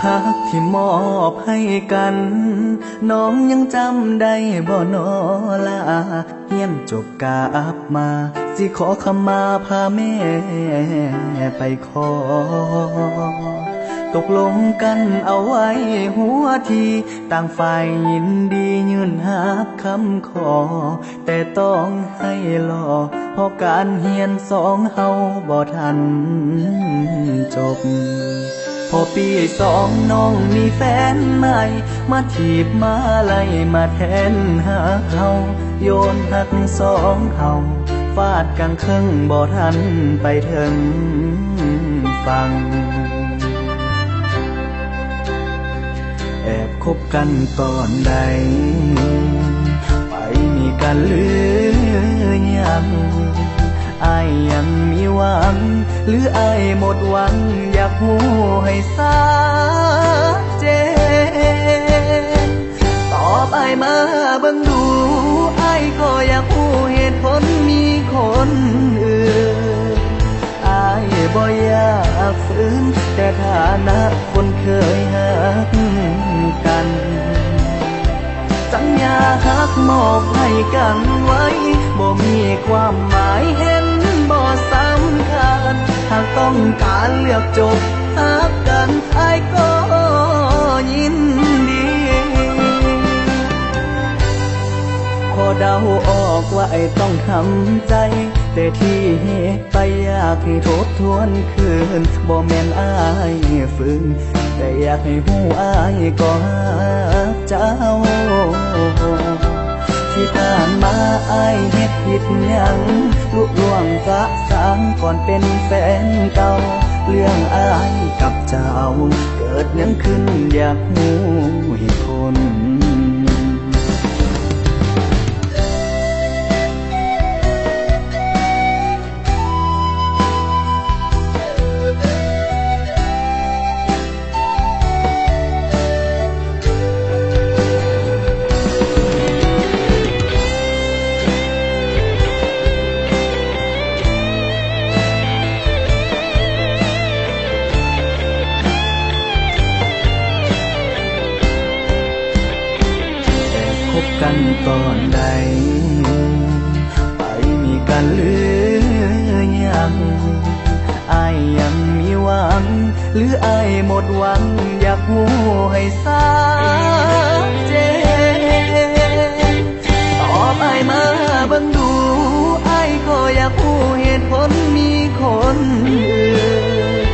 ฮักที่มอบให้กันน้องยังจำได้บ่นอลาเฮียนจบกาบมาสิขอขมาพาแม่ไปขอตกลงกันเอาไว้หัวทีต่างฝ่ายยินดียื่นหับคำขอแต่ต้องให้รอเพราะการเฮียนสองเฮาบ่ทันจบพอปีสองน้องมีแฟนใหม่มาถีบมาไล่มาแทนหาเฮาโยนหักสองเฮาฟาดกันครึ่งบ่ทันไปถึงฟังแอบคบกันตอนใดไปมีกันหรือยังอายยังมีหวังหรืออายหมดหวังอยากหูให้สาเจนตอบอายมาเบิ่งดูอายก็อยากหูเหตุผลมีคนอื่นอายบ่อยากฝืนแต่ฐานะคนเคยหักกันสัญญาหักมอบให้กันไว้บ่มีความหมายเห็นบ่สำคัญหากต้องการเลือกจบหักกันอ้ายก็ยินดีพอเดาออกว่าไอ้ต้องทำใจแต่ที่เหตุไปอยากให้ทบทวนคืนบ่แม่นอ้ายฝืนแต่อยากให้หูอ้ายก็หักเจ้าที่ผ่านมาอ้ายเฮ็ดผิดหยังลุล่วงกะสางก่อนเป็นแฟนเก่าเรื่องอ้ายกับเจ้าเกิดหยังขึ้นอยากหูเหตุผลกันตอนใดไปมีกันหรือยังอายยังมีหวังหรืออายหมดหวังอยากหูให้สาเจนตอบอายมาเบิ่งดูอายก็อยากหูเหตุผลมีคนอื่น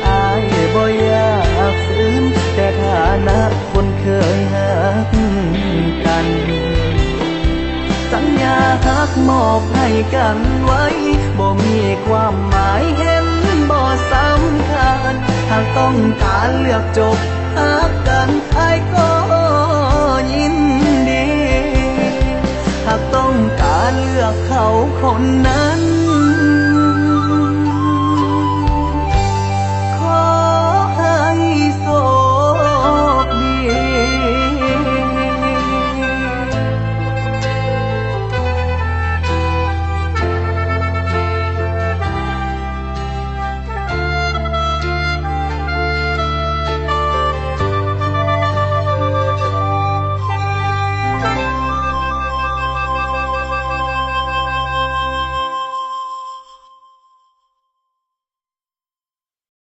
อายบ่อยากฝืนแต่ฐานะคนเคยหักกันสัญญาหักมอบให้กันไว้บ่มีความหมายเห็นบ่สำคัญหากต้องการเลือกจบหักกันอ้ายก็ยินดีหากต้องการเลือกเขาคนนั้น